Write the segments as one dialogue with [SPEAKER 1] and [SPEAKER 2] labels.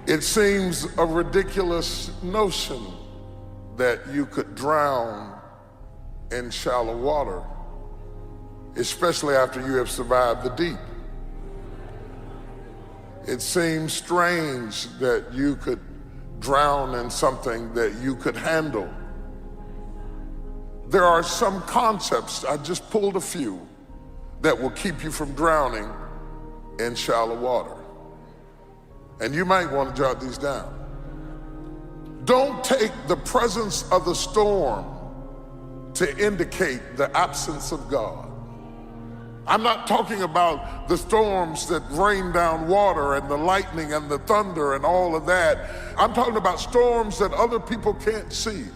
[SPEAKER 1] It seems a ridiculous notion that you could drown in shallow water, especially after you have survived the deep. It seems strange that you could drown in something that you could handle. There are some concepts, I just pulled a few, that will keep you from drowning in shallow water. And you might want to jot these down. Don't take the presence of the storm to indicate the absence of God. I'm not talking about the storms that rain down water and the lightning and the thunder and all of that. I'm talking about storms that other people can't see.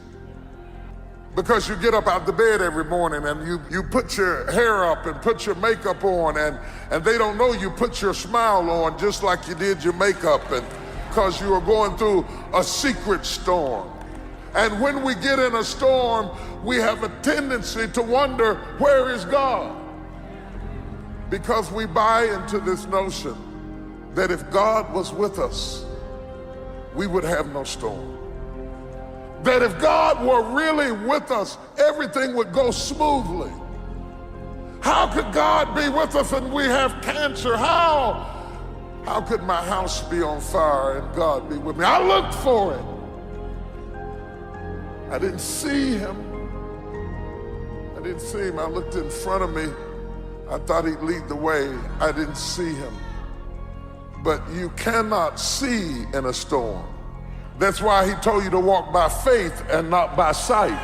[SPEAKER 1] Because you get up out of the bed every morning and you put your hair up and put your makeup on and they don't know you put your smile on just like you did your makeup, and because you are going through a secret storm. And when we get in a storm, we have a tendency to wonder, where is God? Because we buy into this notion that if God was with us, we would have no storm. That if God were really with us, everything would go smoothly. How could God be with us and we have cancer? How could my house be on fire and God be with me? I looked for it. I didn't see him. I looked in front of me. I thought he'd lead the way. I didn't see him. But you cannot see in a storm. That's why he told you to walk by faith and not by sight.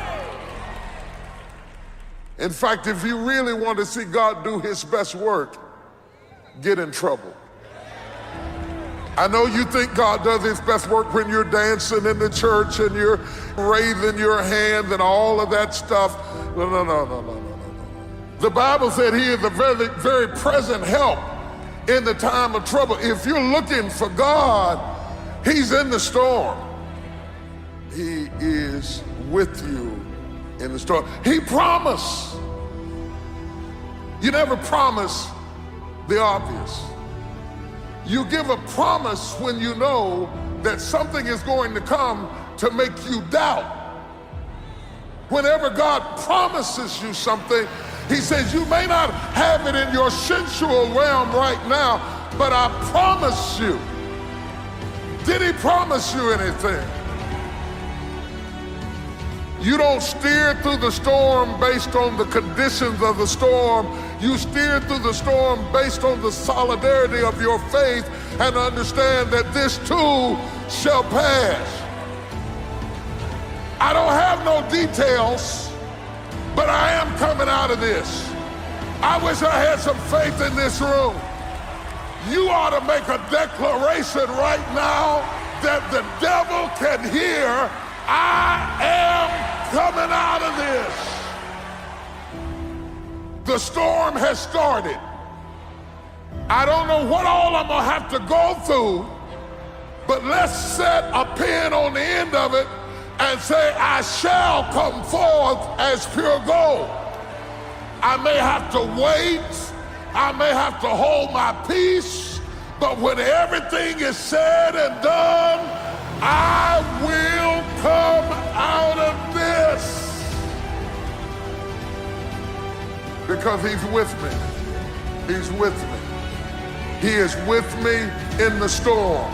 [SPEAKER 1] In fact, if you really want to see God do his best work, get in trouble. I know you think God does his best work when you're dancing in the church and you're raising your hand and all of that stuff. No. The Bible said he is a very, very present help in the time of trouble. If you're looking for God, he's in the storm. He is with you in the storm. He promised. You never promise the obvious. You give a promise when you know that something is going to come to make you doubt. Whenever God promises you something, he says, you may not have it in your sensual realm right now, but I promise you. Did he promise you anything? You don't steer through the storm based on the conditions of the storm. You steer through the storm based on the solidarity of your faith and understand that this too shall pass. I don't have no details, but I am coming out of this. I wish I had some faith in this room. You ought to make a declaration right now that the devil can hear, I am coming out of this. The storm has started. I don't know what all I'm gonna have to go through, but let's set a pin on the end of it and say, I shall come forth as pure gold. I may have to wait, I may have to hold my peace, but when everything is said and done, I will come out of this. Because he's with me. He's with me. He is with me in the storm.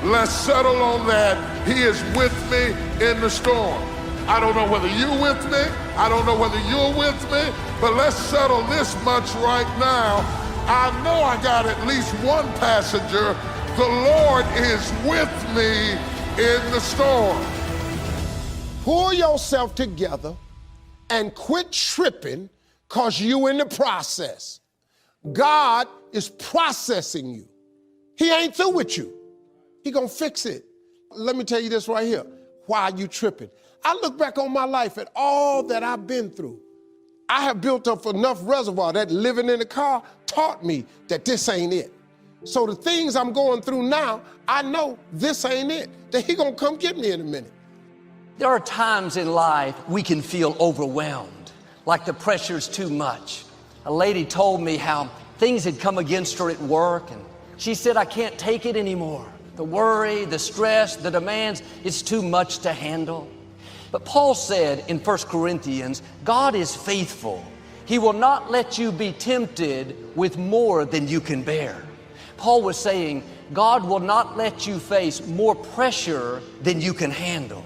[SPEAKER 1] Let's settle on that. He is with me in the storm. I don't know whether you're with me. I don't know whether you're with me, but let's settle this much right now. I know I got at least one passenger. The Lord is with me in the storm.
[SPEAKER 2] Pull yourself together and quit tripping because you in the process. God is processing you. He ain't through with you. He gonna fix it. Let me tell you this right here. Why are you tripping? I look back on my life at all that I've been through. I have built up enough reservoir that living in the car taught me that this ain't it. So the things I'm going through now, I know this ain't it, that he gonna come get me in a minute.
[SPEAKER 3] There are times in life we can feel overwhelmed, like the pressure's too much. A lady told me how things had come against her at work, and she said, I can't take it anymore. The worry, the stress, the demands, it's too much to handle. But Paul said in 1 Corinthians, God is faithful. He will not let you be tempted with more than you can bear. Paul was saying, God will not let you face more pressure than you can handle.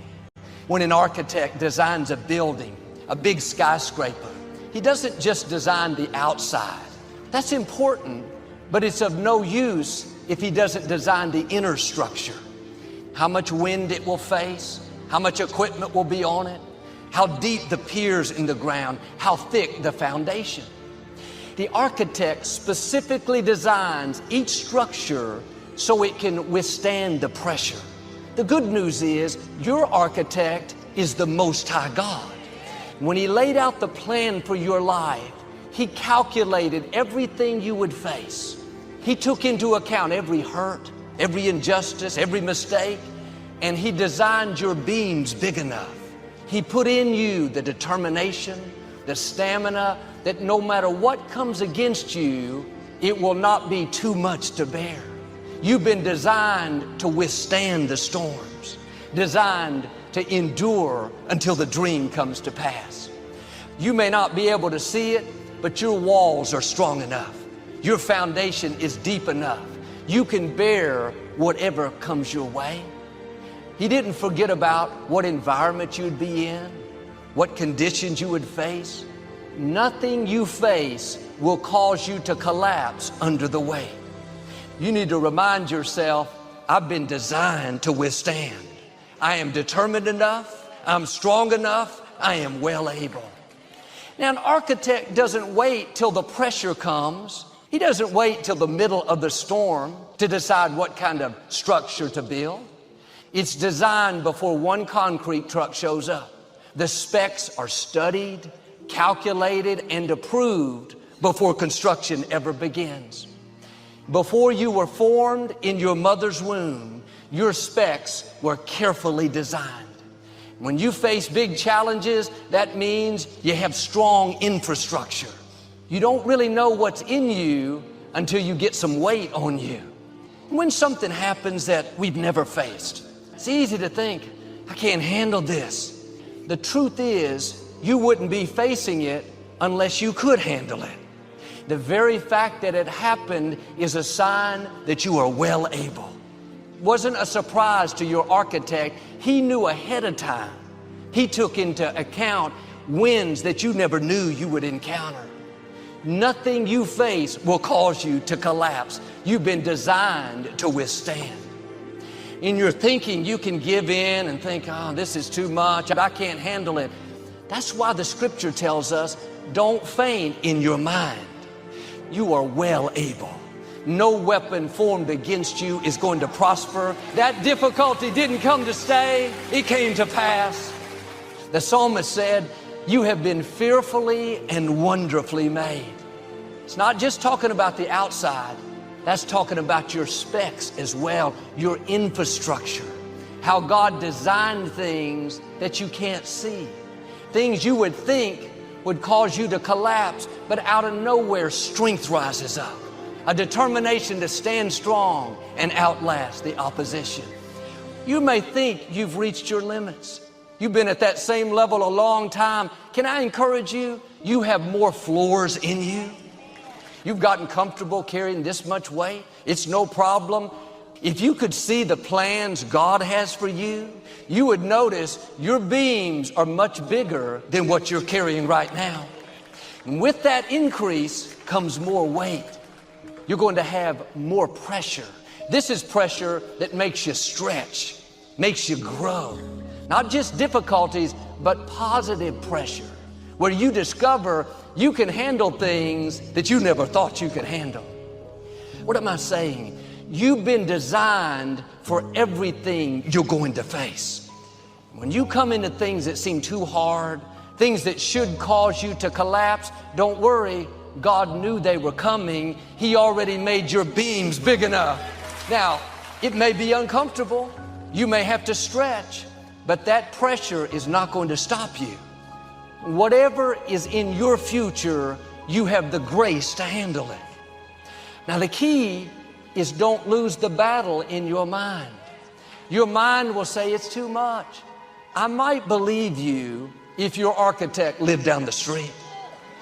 [SPEAKER 3] When an architect designs a building, a big skyscraper, he doesn't just design the outside. That's important, but it's of no use if he doesn't design the inner structure. How much wind it will face, how much equipment will be on it, how deep the piers in the ground, how thick the foundation. The architect specifically designs each structure so it can withstand the pressure. The good news is your architect is the Most High God. When He laid out the plan for your life, He calculated everything you would face. He took into account every hurt, every injustice, every mistake, and He designed your beams big enough. He put in you the determination, the stamina, that no matter what comes against you, it will not be too much to bear. You've been designed to withstand the storms, designed to endure until the dream comes to pass. You may not be able to see it, but your walls are strong enough. Your foundation is deep enough. You can bear whatever comes your way. He didn't forget about what environment you'd be in, what conditions you would face. Nothing you face will cause you to collapse under the weight. You need to remind yourself, I've been designed to withstand. I am determined enough, I'm strong enough, I am well able. Now, an architect doesn't wait till the pressure comes. He doesn't wait till the middle of the storm to decide what kind of structure to build. It's designed before one concrete truck shows up. The specs are studied, calculated, and approved before construction ever begins. Before you were formed in your mother's womb, your specs were carefully designed. When you face big challenges, that means you have strong infrastructure. You don't really know what's in you until you get some weight on you. When something happens that we've never faced, it's easy to think, I can't handle this. The truth is, you wouldn't be facing it unless you could handle it. The very fact that it happened is a sign that you are well able. It wasn't a surprise to your architect. He knew ahead of time. He took into account winds that you never knew you would encounter. Nothing you face will cause you to collapse. You've been designed to withstand. In your thinking, you can give in and think, oh, this is too much, I can't handle it. That's why the scripture tells us, don't faint in your mind. You are well able. No weapon formed against you is going to prosper. That difficulty didn't come to stay, it came to pass. The psalmist said, you have been fearfully and wonderfully made. It's not just talking about the outside, that's talking about your specs as well, your infrastructure, how God designed things that you can't see. Things you would think would cause you to collapse, but out of nowhere, strength rises up. A determination to stand strong and outlast the opposition. You may think you've reached your limits. You've been at that same level a long time. Can I encourage you? You have more floors in you. You've gotten comfortable carrying this much weight. It's no problem. If you could see the plans God has for you, you would notice your beams are much bigger than what you're carrying right now. And with that increase comes more weight. You're going to have more pressure. This is pressure that makes you stretch, makes you grow. Not just difficulties, but positive pressure, where you discover you can handle things that you never thought you could handle. What am I saying? You've been designed for everything you're going to face. When you come into things that seem too hard, things that should cause you to collapse, don't worry. God knew they were coming. He already made your beams big enough. Now, it may be uncomfortable. You may have to stretch, but that pressure is not going to stop you. Whatever is in your future, you have the grace to handle it. Now, the key is don't lose the battle in your mind. Your mind will say it's too much. I might believe you if your architect lived down the street.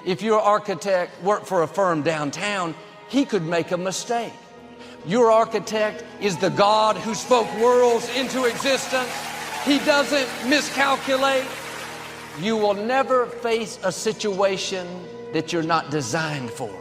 [SPEAKER 3] If your architect worked for a firm downtown, he could make a mistake. Your architect is the God who spoke worlds into existence. He doesn't miscalculate. You will never face a situation that you're not designed for.